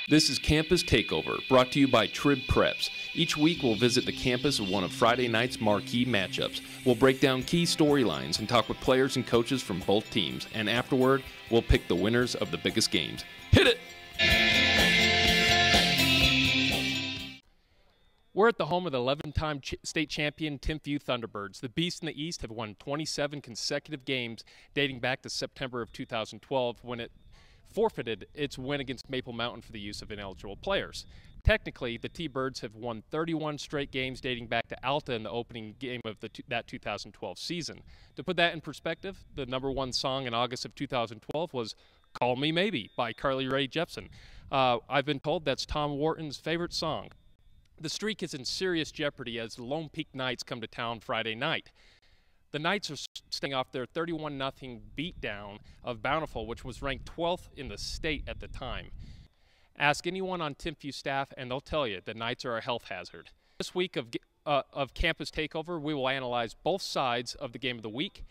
This is Campus Takeover, brought to you by Trib Preps. Each week we'll visit the campus of one of Friday night's marquee matchups. We'll break down key storylines and talk with players and coaches from both teams. And afterward, we'll pick the winners of the biggest games. Hit it! We're at the home of the 11-time state champion Timpview Thunderbirds. The Beast in the East have won 27 consecutive games dating back to September of 2012 when it forfeited its win against Maple Mountain for the use of ineligible players. Technically, the T-Birds have won 31 straight games dating back to Alta in the opening game of that 2012 season. To put that in perspective, the #1 song in August of 2012 was Call Me Maybe by Carly Rae Jepsen. I've been told that's Tom Wharton's favorite song. The streak is in serious jeopardy as the Lone Peak Knights come to town Friday night. The Knights are staying off their 31-0 beatdown of Bountiful, which was ranked 12th in the state at the time. Ask anyone on Timpview staff, and they'll tell you the Knights are a health hazard. This week of Campus Takeover, we will analyze both sides of the game of the week.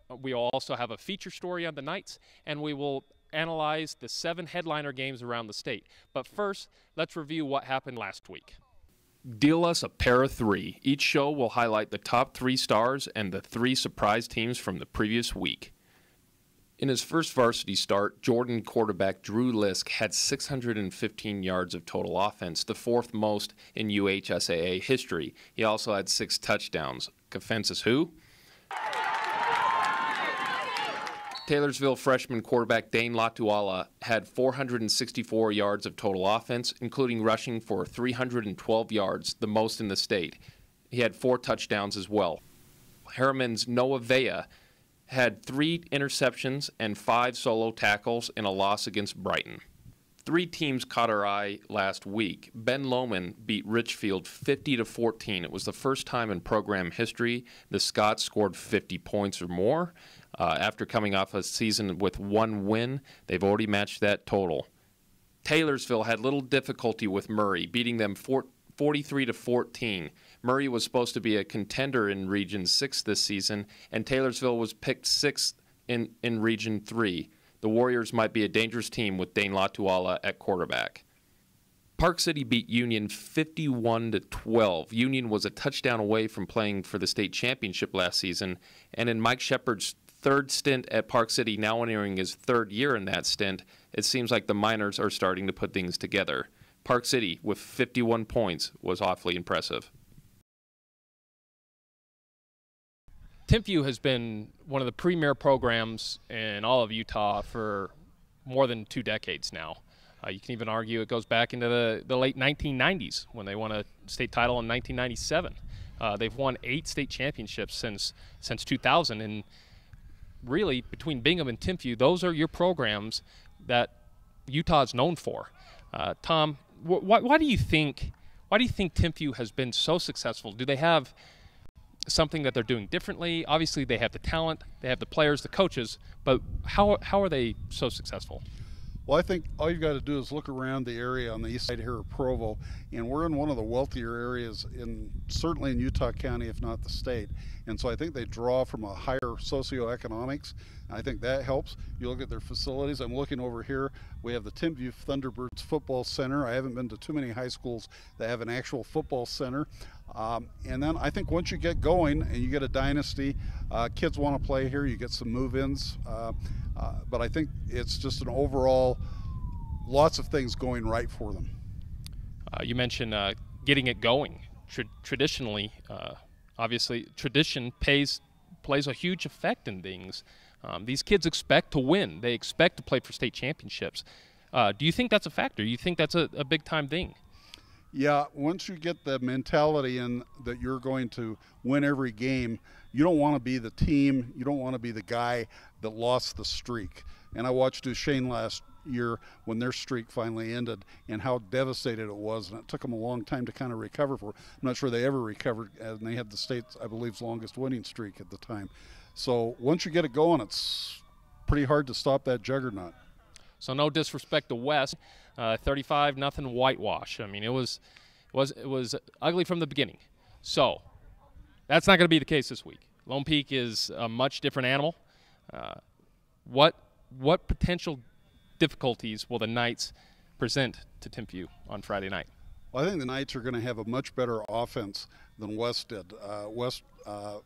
We will also have a feature story on the Knights, and we will analyze the 7 headliner games around the state. But first, let's review what happened last week. Deal us a pair of 3. Each show will highlight the top 3 stars and the 3 surprise teams from the previous week. In his first varsity start, Jordan quarterback Drew Lisk had 615 yards of total offense, the 4th most in UHSAA history. He also had 6 touchdowns. Offenses who? Taylorsville freshman quarterback Dane Latuala had 464 yards of total offense, including rushing for 312 yards, the most in the state. He had 4 touchdowns as well. Harriman's Noah Vea had 3 interceptions and 5 solo tackles in a loss against Brighton. 3 teams caught our eye last week. Ben Lomond beat Richfield 50-14. It was the first time in program history the Scots scored 50 points or more. After coming off a season with 1 win, they've already matched that total. Taylorsville had little difficulty with Murray, beating them 43-14. Murray was supposed to be a contender in Region 6 this season, and Taylorsville was picked 6th in Region 3. The Warriors might be a dangerous team with Dane Latuala at quarterback. Park City beat Union 51-12. Union was a touchdown away from playing for the state championship last season, and in Mike Shepard's 3rd stint at Park City, now entering his 3rd year in that stint, it seems like the Miners are starting to put things together. Park City, with 51 points, was awfully impressive. Timpview has been one of the premier programs in all of Utah for more than 2 decades now. You can even argue it goes back into the late 1990s when they won a state title in 1997. They've won 8 state championships since 2000, and really between Bingham and Timpview, those are your programs that Utah is known for. Tom, why do you think Timpview has been so successful? Do they have something that they're doing differently? Obviously, they have the talent, they have the players, the coaches, but how are they so successful? Well, I think all you've got to do is look around the area on the east side here of Provo, and we're in one of the wealthier areas certainly in Utah County, if not the state. And so I think they draw from a higher socioeconomics. I think that helps. You look at their facilities. I'm looking over here. We have the Timpview Thunderbirds Football Center. I haven't been to too many high schools that have an actual football center. And then I think once you get going and you get a dynasty, kids want to play here. You get some move-ins. But I think it's just an overall, lots of things going right for them. You mentioned getting it going. Traditionally, obviously, tradition plays a huge effect in things. These kids expect to win. They expect to play for state championships. Do you think that's a factor? Do you think that's a big-time thing? Yeah, once you get the mentality in that you're going to win every game, you don't want to be the team, you don't want to be the guy that lost the streak. And I watched Duchesne last year when their streak finally ended and how devastated it was, and it took them a long time to kind of recover for. I'm not sure they ever recovered, and they had the state's, I believe, longest winning streak at the time. So once you get it going, it's pretty hard to stop that juggernaut. So no disrespect to West, 35-0 whitewash. I mean, it was ugly from the beginning. So that's not going to be the case this week. Lone Peak is a much different animal. What potential difficulties will the Knights present to Timpview on Friday night? Well, I think the Knights are going to have a much better offense than West did. West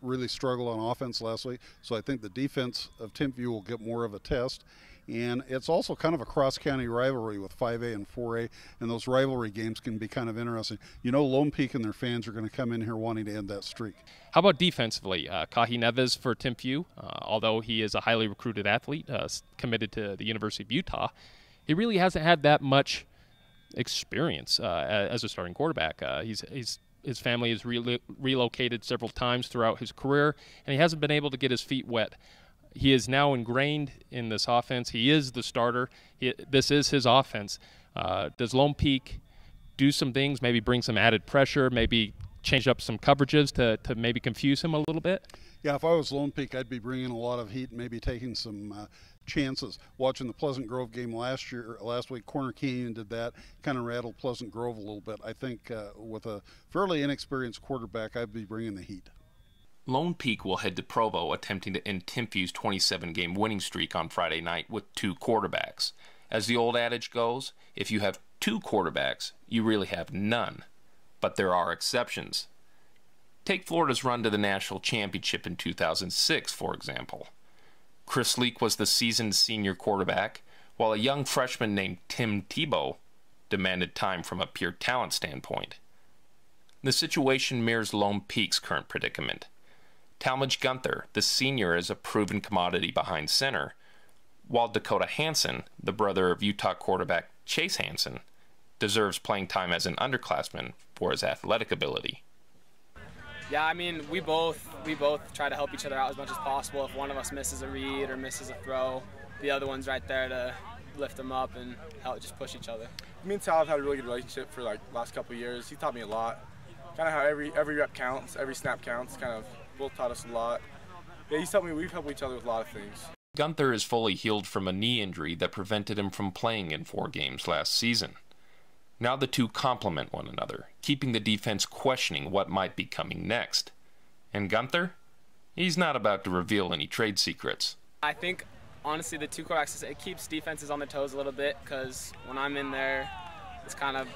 really struggled on offense last week, so I think the defense of Timpview will get more of a test. And it's also kind of a cross-county rivalry with 5A and 4A, and those rivalry games can be kind of interesting. You know, Lone Peak and their fans are going to come in here wanting to end that streak. How about defensively? Kahi Neves for Timpview, although he is a highly recruited athlete committed to the University of Utah, he really hasn't had that much experience as a starting quarterback. His family has relocated several times throughout his career, and he hasn't been able to get his feet wet. He is now ingrained in this offense. He is the starter. This is his offense. Does Lone Peak do some things, maybe bring some added pressure, maybe change up some coverages to maybe confuse him a little bit? Yeah, if I was Lone Peak, I'd be bringing a lot of heat, maybe taking some chances. Watching the Pleasant Grove game last week, Corner Canyon did that, kind of rattled Pleasant Grove a little bit. I think with a fairly inexperienced quarterback, I'd be bringing the heat. Lone Peak will head to Provo, attempting to end Timpview's 27-game winning streak on Friday night with 2 quarterbacks. As the old adage goes, if you have 2 quarterbacks, you really have none. But there are exceptions. Take Florida's run to the national championship in 2006, for example. Chris Leak was the seasoned senior quarterback, while a young freshman named Tim Tebow demanded time from a pure talent standpoint. The situation mirrors Lone Peak's current predicament. Talmadge Gunther, the senior, is a proven commodity behind center, while Dakota Hansen, the brother of Utah quarterback Chase Hansen, deserves playing time as an underclassman for his athletic ability. Yeah, I mean, we both try to help each other out as much as possible. If one of us misses a read or misses a throw, the other one's right there to lift them up and help just push each other. Me and Tal have had a really good relationship for like the last couple of years. He taught me a lot. Kind of how every rep counts, every snap counts. Kind of both taught us a lot. Yeah, we've helped each other with a lot of things. Gunther is fully healed from a knee injury that prevented him from playing in 4 games last season. Now the two complement one another, keeping the defense questioning what might be coming next. And Gunther? He's not about to reveal any trade secrets. I think, honestly, the 2 quarterbacks, it keeps defenses on their toes a little bit, because when I'm in there, it's kind of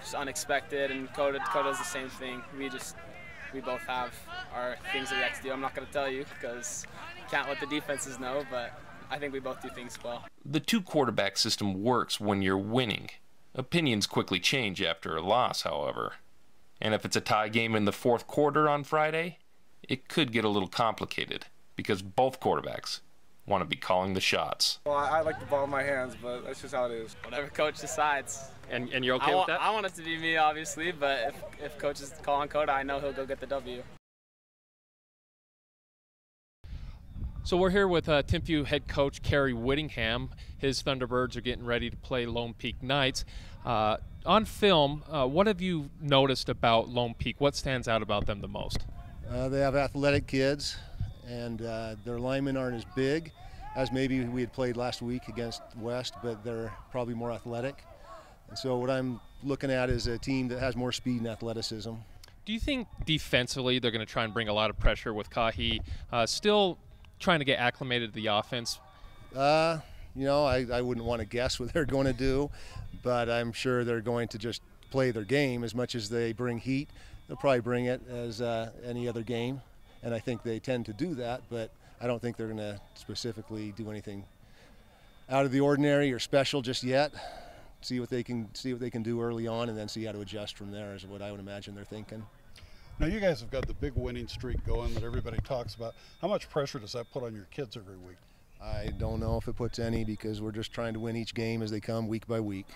just unexpected, and Coda does the same thing. We both have our things that we have to do. I'm not going to tell you, because you can't let the defenses know, but I think we both do things well. The 2 quarterback system works when you're winning. Opinions quickly change after a loss, however. And if it's a tie game in the 4th quarter on Friday, it could get a little complicated, because both quarterbacks want to be calling the shots. Well, I like the ball in my hands, but that's just how it is. Whatever coach decides. And you're okay with that? I want it to be me, obviously, but if coach is calling Coda, I know he'll go get the W. So we're here with Timpview head coach Kerry Whittingham. His Thunderbirds are getting ready to play Lone Peak Knights. On film, what have you noticed about Lone Peak? What stands out about them the most? They have athletic kids, and their linemen aren't as big as maybe we had played last week against West, but they're probably more athletic. And so what I'm looking at is a team that has more speed and athleticism. Do you think defensively they're going to try and bring a lot of pressure with Kahi still trying to get acclimated to the offense? You know, I wouldn't want to guess what they're going to do, but I'm sure they're going to just play their game as much as they bring heat. They'll probably bring it as any other game, and I think they tend to do that, but I don't think they're going to specifically do anything out of the ordinary or special just yet. See what they can do early on, and then see how to adjust from there is what I would imagine they're thinking. Now, you guys have got the big winning streak going that everybody talks about. How much pressure does that put on your kids every week? I don't know if it puts any, because we're just trying to win each game as they come week by week.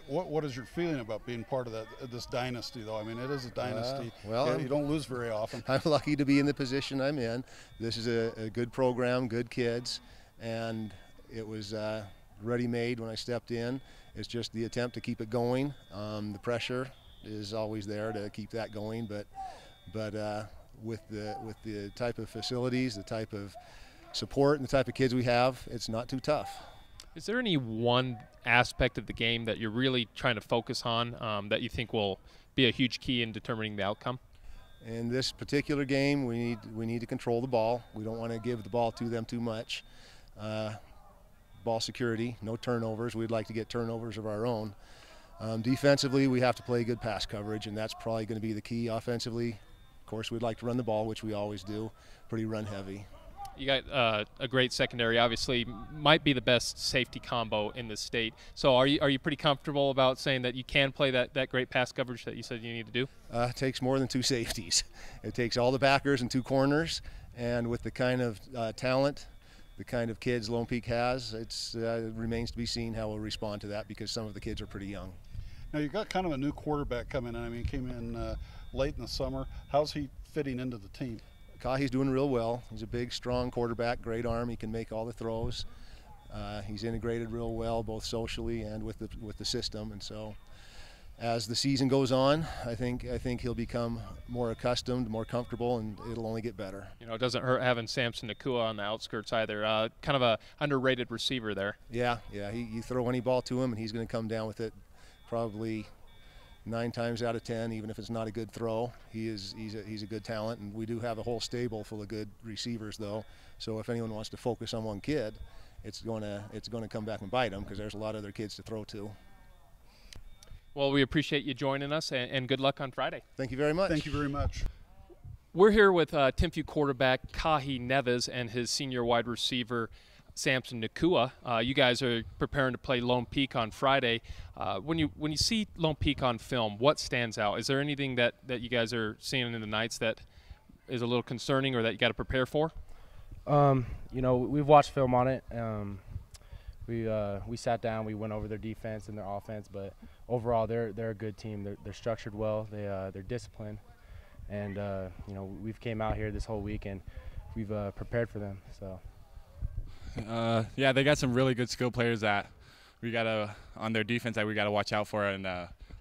What is your feeling about being part of this dynasty, though? I mean, it is a dynasty. Well, you don't lose very often. I'm lucky to be in the position I'm in. This is a good program, good kids, and it was ready-made when I stepped in. It's just the attempt to keep it going. The pressure is always there to keep that going, but with the type of facilities, the type of support, and the type of kids we have, it's not too tough. Is there any one aspect of the game that you're really trying to focus on that you think will be a huge key in determining the outcome? In this particular game, we need to control the ball. We don't want to give the ball to them too much. ball security, no turnovers. We'd like to get turnovers of our own. Defensively, we have to play good pass coverage, and that's probably going to be the key. Offensively, of course, we'd like to run the ball, which we always do, pretty run heavy. You got a great secondary, obviously, might be the best safety combo in the state. So are you pretty comfortable about saying that you can play that great pass coverage that you said you need to do? It takes more than 2 safeties. It takes all the backers and 2 corners, and with the kind of talent, the kind of kids Lone Peak has, it remains to be seen how we'll respond to that, because some of the kids are pretty young. Now you've got kind of a new quarterback coming in. I mean, he came in late in the summer. How's he fitting into the team? Kahi's doing real well. He's a big, strong quarterback, great arm. He can make all the throws. He's integrated real well, both socially and with the system. And so, as the season goes on, I think he'll become more accustomed, more comfortable, and it'll only get better. You know, it doesn't hurt having Samson Nakua on the outskirts either. Kind of a underrated receiver there. Yeah. You throw any ball to him, and he's going to come down with it, probably 9 times out of 10, even if it's not a good throw. He's a good talent, and we do have a whole stable full of good receivers, though. So if anyone wants to focus on one kid, it's going to come back and bite them, because there's a lot of other kids to throw to. Well, we appreciate you joining us, and good luck on Friday. Thank you very much. Thank you very much. We're here with Timpview quarterback Kahi Neves and his senior wide receiver Samson Nakua. You guys are preparing to play Lone Peak on Friday. When you see Lone Peak on film, what stands out? Is there anything that you guys are seeing in the nights that is a little concerning or that you got to prepare for? You know, we've watched film on it. We sat down, we went over their defense and their offense, but overall they're a good team. They're structured well. They're disciplined, and you know, we've came out here this whole week and we've prepared for them. So. Yeah, they got some really good skill players that we gotta on their defense that we gotta watch out for, and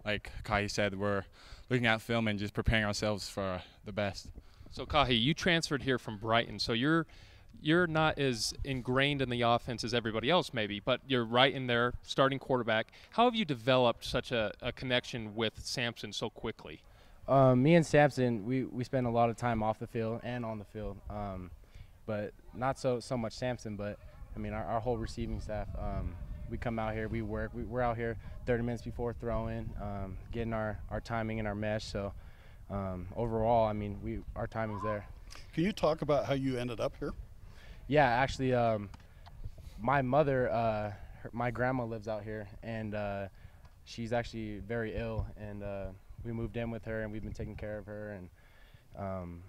like Kahi said, we're looking at film and just preparing ourselves for the best. So Kahi, you transferred here from Brighton, so you're not as ingrained in the offense as everybody else maybe, but you're right in there, starting quarterback. How have you developed such a connection with Samson so quickly? Me and Samson, we spend a lot of time off the field and on the field. But not so much Samson, but I mean our whole receiving staff. We come out here, we work. We're out here 30 minutes before throwing, getting our timing and our mesh. So overall, I mean our timing's there. Can you talk about how you ended up here? Yeah, actually, my mother, my grandma lives out here, and she's actually very ill, and we moved in with her, and we've been taking care of her, and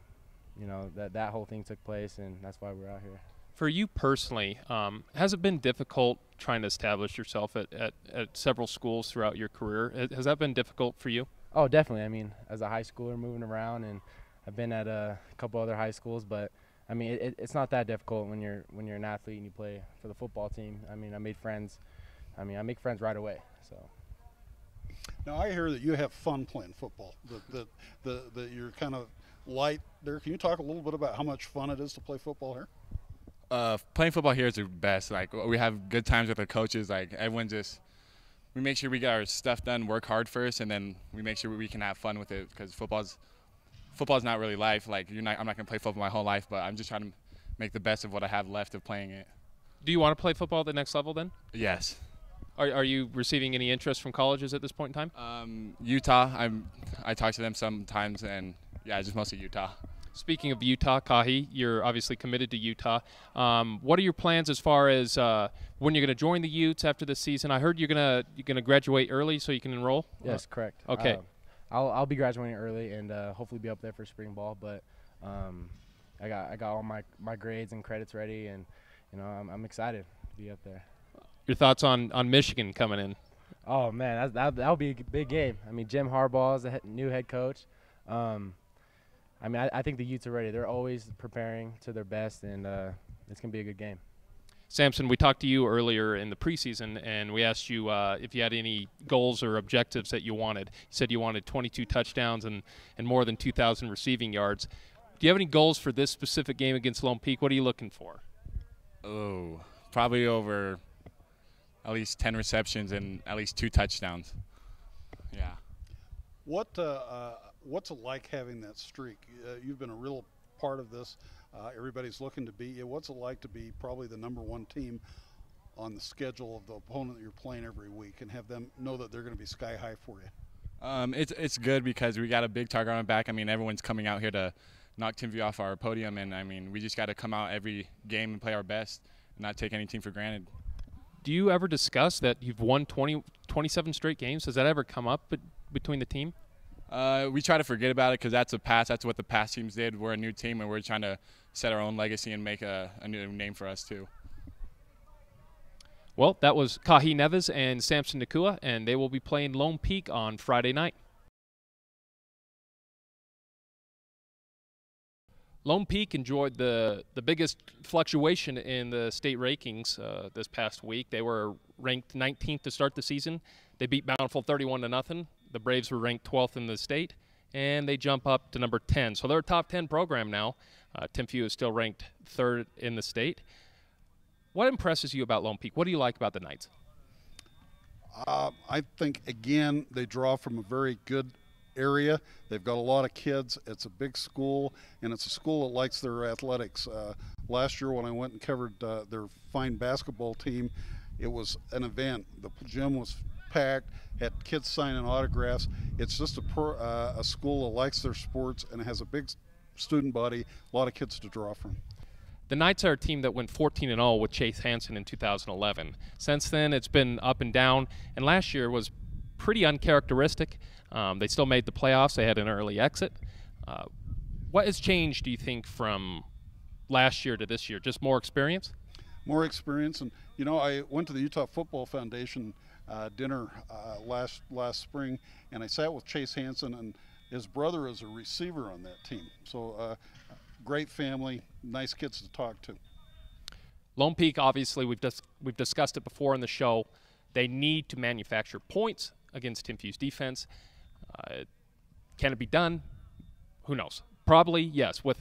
you know, that whole thing took place, and that's why we're out here. For you personally, has it been difficult trying to establish yourself at several schools throughout your career? Has that been difficult for you? Oh, definitely. I mean, as a high schooler moving around, and I've been at a couple other high schools, but I mean, it's not that difficult when you're an athlete and you play for the football team. I mean, I made friends. I mean, I make friends right away. So. Now I hear that you have fun playing football. That you're kind of light there. Can you talk a little bit about how much fun it is to play football here? Playing football here is the best. Like, we have good times with our coaches. Like, everyone we make sure we get our stuff done, work hard first, and then we make sure we can have fun with it, because football's not really life. Like, I'm not going to play football my whole life, but I'm just trying to make the best of what I have left of playing it. Do you want to play football at the next level then? Yes. Are you receiving any interest from colleges at this point in time? Utah. I talk to them sometimes, and yeah, just mostly Utah. Speaking of Utah, Kahi, you're obviously committed to Utah. What are your plans as far as when you're going to join the Utes after this season? I heard you're gonna graduate early so you can enroll. Yes, correct. Okay. I'll be graduating early and hopefully be up there for spring ball. But I got all my grades and credits ready, and you know, I'm excited to be up there. Your thoughts on Michigan coming in? Oh man, that'll be a big game. I mean, Jim Harbaugh's the new head coach. I mean, I think the Utes are ready. They're always preparing to their best, and it's going to be a good game. Samson, we talked to you earlier in the preseason, and we asked you if you had any goals or objectives that you wanted. You said you wanted 22 touchdowns and more than 2,000 receiving yards. Do you have any goals for this specific game against Lone Peak? What are you looking for? Oh, probably over at least 10 receptions and at least 2 touchdowns. Yeah. What's it like having that streak? You've been a real part of this. Everybody's looking to beat you. What's it like to be probably the #1 team on the schedule of the opponent that you're playing every week and have them know that they're going to be sky high for you? It's good because we got a big target on our back. I mean, everyone's coming out here to knock Timpview off our podium, and I mean, we just got to come out every game and play our best and not take anything for granted. Do you ever discuss that you've won 27 straight games? Does that ever come up between the team? We try to forget about it because that's a past. That's what the past teams did. We're a new team, and we're trying to set our own legacy and make a new name for us too. Well, that was Kahi Neves and Samson Nakua, and they will be playing Lone Peak on Friday night. Lone Peak enjoyed the biggest fluctuation in the state rankings this past week. They were ranked 19th to start the season. They beat Bountiful 31-0. The Braves were ranked 12th in the state, and they jump up to number 10. So they're a top 10 program now. Timpview is still ranked 3rd in the state. What impresses you about Lone Peak? What do you like about the Knights? I think, again, they draw from a very good area. They've got a lot of kids. It's a big school, and it's a school that likes their athletics. Last year when I went and covered their fine basketball team, it was an event. The gym was packed, had kids signing autographs. It's just a school that likes their sports and has a big student body, a lot of kids to draw from. The Knights are a team that went 14-0 with Chase Hansen in 2011. Since then, it's been up and down, and last year was pretty uncharacteristic. They still made the playoffs. They had an early exit. What has changed, do you think, from last year to this year? Just more experience? More experience. And, you know, I went to the Utah Football Foundation dinner last spring, and I sat with Chase Hansen, and his brother is a receiver on that team. So great family, nice kids to talk to. Lone Peak, obviously, we've discussed it before in the show. They need to manufacture points against Timpview's defense. Can it be done? Who knows? Probably, yes, with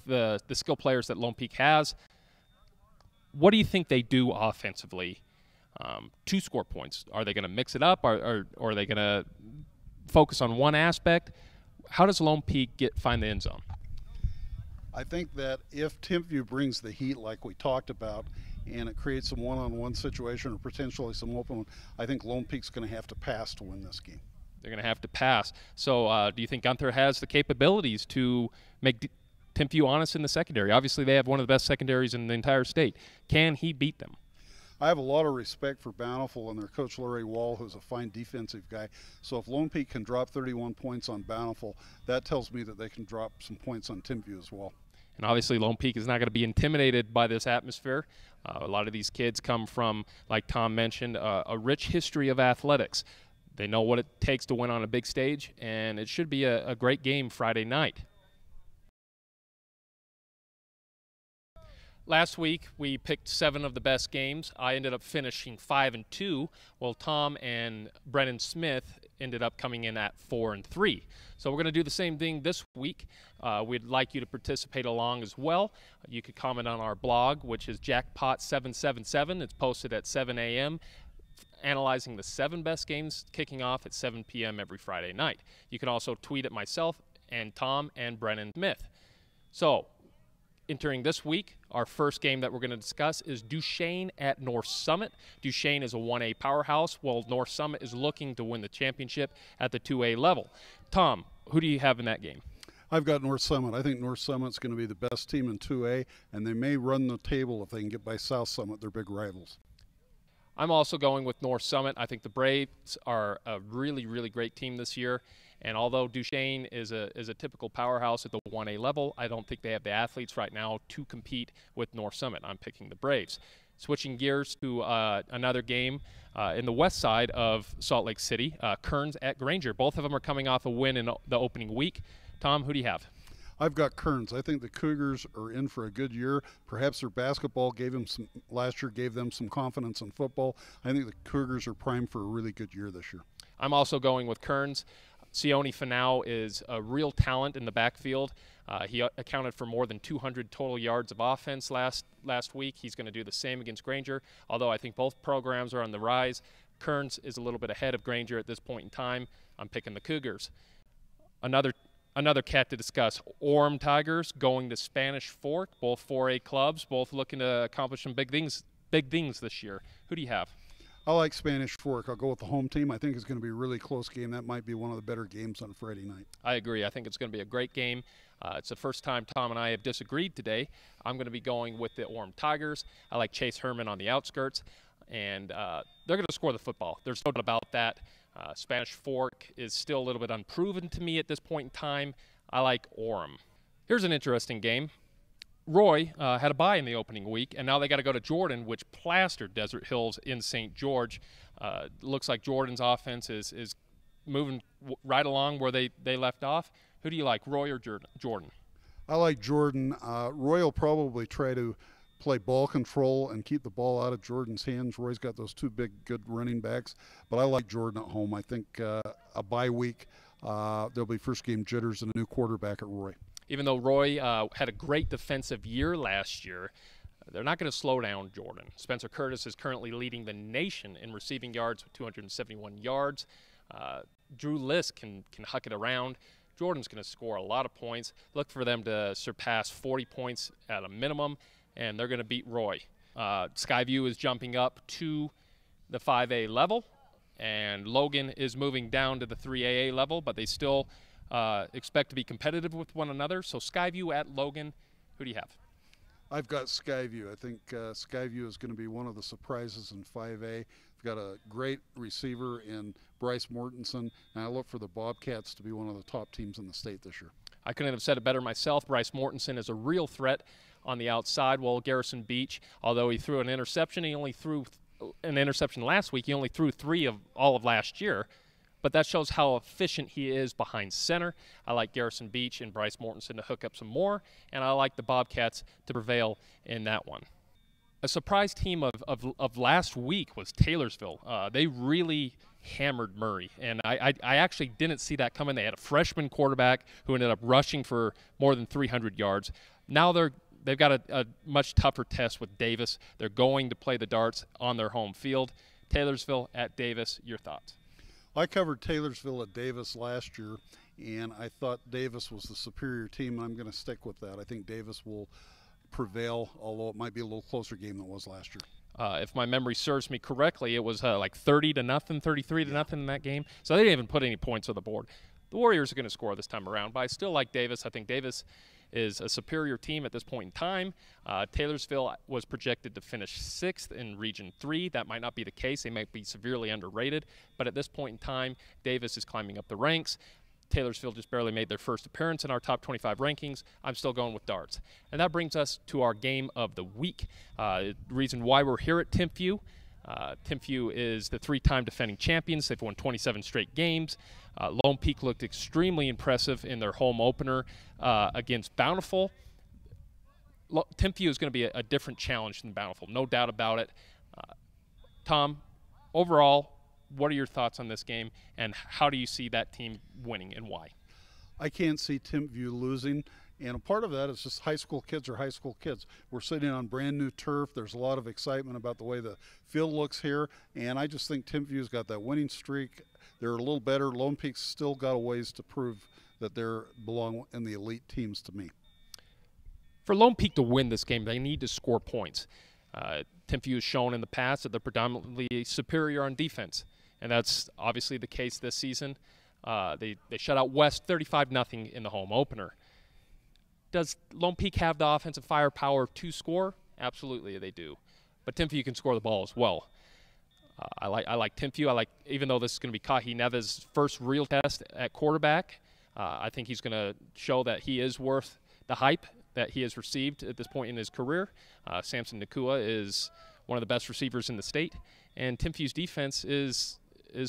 the skill players that Lone Peak has. What do you think they do offensively to score points? Are they going to mix it up? Or are they going to focus on one aspect? How does Lone Peak find the end zone? I think that if Timpview brings the heat like we talked about, and it creates some one-on-one situation or potentially some open one, I think Lone Peak's going to have to pass to win this game. They're going to have to pass. So do you think Gunther has the capabilities to make Timpview honest in the secondary? Obviously, they have one of the best secondaries in the entire state. Can he beat them? I have a lot of respect for Bountiful and their coach Larry Wall, who's a fine defensive guy. So if Lone Peak can drop 31 points on Bountiful, that tells me that they can drop some points on Timpview as well. And obviously, Lone Peak is not going to be intimidated by this atmosphere. A lot of these kids come from, like Tom mentioned, a rich history of athletics. They know what it takes to win on a big stage, and it should be a great game Friday night. Last week, we picked 7 of the best games. I ended up finishing 5-2, while Tom and Brennan Smith ended up coming in at 4-3. So we're going to do the same thing this week. We'd like you to participate along as well. You could comment on our blog, which is Jackpot 777. It's posted at 7 a.m., analyzing the 7 best games kicking off at 7 p.m. every Friday night. You can also tweet at myself and Tom and Brennan Smith. So, entering this week, our first game that we're going to discuss is Duchesne at North Summit. Duchesne is a 1A powerhouse, while North Summit is looking to win the championship at the 2A level. Tom, who do you have in that game? I've got North Summit. I think North Summit's going to be the best team in 2A, and they may run the table if they can get by South Summit. They're big rivals. I'm also going with North Summit. I think the Braves are a really, really great team this year. And although Duchesne is a typical powerhouse at the 1A level, I don't think they have the athletes right now to compete with North Summit. I'm picking the Braves. Switching gears to another game in the west side of Salt Lake City, Kearns at Granger. Both of them are coming off a win in the opening week. Tom, who do you have? I've got Kearns. I think the Cougars are in for a good year. Perhaps their basketball last year gave them some confidence in football. I think the Cougars are primed for a really good year this year. I'm also going with Kearns. Sione Fanau is a real talent in the backfield. He accounted for more than 200 total yards of offense last week. He's going to do the same against Granger, although I think both programs are on the rise. Kearns is a little bit ahead of Granger at this point in time. I'm picking the Cougars. Another cat to discuss, Orem Tigers going to Spanish Fork, both 4A clubs, both looking to accomplish some big things big things this year. Who do you have? I like Spanish Fork. I'll go with the home team. I think it's going to be a really close game. That might be one of the better games on Friday night. I agree. I think it's going to be a great game. It's the first time Tom and I have disagreed today. I'm going to be going with the Orem Tigers. I like Chase Herman on the outskirts, and they're going to score the football. There's no doubt about that. Spanish Fork is still a little bit unproven to me at this point in time. I like Orem. Here's an interesting game. Roy had a bye in the opening week, and now they got to go to Jordan, which plastered Desert Hills in St. George. Looks like Jordan's offense is moving right along where they left off. Who do you like, Roy or Jordan? I like Jordan. Roy will probably try to play ball control and keep the ball out of Jordan's hands. Roy's got those two big, good running backs. But I like Jordan at home. I think a bye week, there'll be first game jitters and a new quarterback at Roy. Even though Roy had a great defensive year last year, they're not going to slow down Jordan. Spencer Curtis is currently leading the nation in receiving yards with 271 yards. Drew Lisk can huck it around. Jordan's going to score a lot of points. Look for them to surpass 40 points at a minimum, and they're going to beat Roy. Skyview is jumping up to the 5A level, and Logan is moving down to the 3AA level, but they still expect to be competitive with one another. So Skyview at Logan, who do you have? I've got Skyview. I think Skyview is going to be one of the surprises in 5A. We've got a great receiver in Bryce Mortensen, and I look for the Bobcats to be one of the top teams in the state this year. I couldn't have said it better myself. Bryce Mortensen is a real threat on the outside, while Garrison Beach, although he threw an interception, he only threw an interception last week. He only threw 3 of all of last year. But that shows how efficient he is behind center. I like Garrison Beach and Bryce Mortensen to hook up some more, and I like the Bobcats to prevail in that one. A surprise team of last week was Taylorsville. They really hammered Murray, and I actually didn't see that coming. They had a freshman quarterback who ended up rushing for more than 300 yards. Now they've got a much tougher test with Davis. They're going to play the Darts on their home field. Taylorsville at Davis, your thoughts? I covered Taylorsville at Davis last year, and I thought Davis was the superior team, and I'm going to stick with that. I think Davis will prevail, although it might be a little closer game than it was last year. If my memory serves me correctly, it was like 30-0, 33-0 in that game. So they didn't even put any points on the board. The Warriors are going to score this time around, but I still like Davis. I think Davis is a superior team at this point in time. Taylorsville was projected to finish 6th in Region 3. That might not be the case. They might be severely underrated. But at this point in time, Davis is climbing up the ranks. Taylorsville just barely made their first appearance in our top 25 rankings. I'm still going with Darts. And that brings us to our game of the week. The reason why we're here at Timpview. Timpview is the 3-time defending champions. They've won 27 straight games. Lone Peak looked extremely impressive in their home opener against Bountiful. Timpview is going to be a different challenge than Bountiful, no doubt about it. Tom, overall, what are your thoughts on this game, and how do you see that team winning, and why? I can't see Timpview losing. And a part of that is just high school kids are high school kids. We're sitting on brand new turf. There's a lot of excitement about the way the field looks here. And I just think Timpview's got that winning streak. They're a little better. Lone Peak's still got a ways to prove that they belong in the elite teams to me. For Lone Peak to win this game, they need to score points. Timpview has shown in the past that they're predominantly superior on defense. And that's obviously the case this season. They shut out West 35-0 in the home opener. Does Lone Peak have the offensive firepower to score? Absolutely, they do. But Timpview can score the ball as well. I like Timpview. Even though this is going to be Kahi Neves' first real test at quarterback, I think he's going to show that he is worth the hype that he has received at this point in his career. Samson Nakua is one of the best receivers in the state, and Timpview's defense is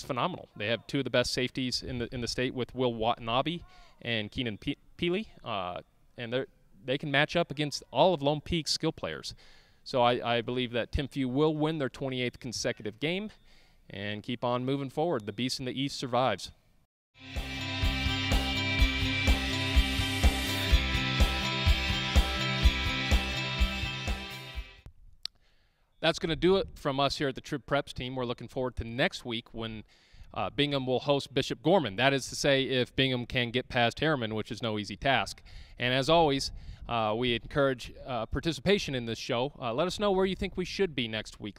phenomenal. They have 2 of the best safeties in the state with Will Watanabe and Keenan Peely. And they can match up against all of Lone Peak's skill players. So I believe that Timpview will win their 28th consecutive game and keep on moving forward. The Beast in the East survives. That's going to do it from us here at the Trib Preps team. We're looking forward to next week when Bingham will host Bishop Gorman. That is to say, if Bingham can get past Harriman, which is no easy task. And as always, We encourage participation in this show. Let us know where you think we should be next week.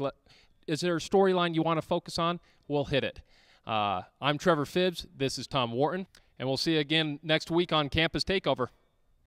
Is there a storyline you want to focus on? We'll hit it. I'm Trevor Phibbs. This is Tom Wharton. And we'll see you again next week on Campus Takeover.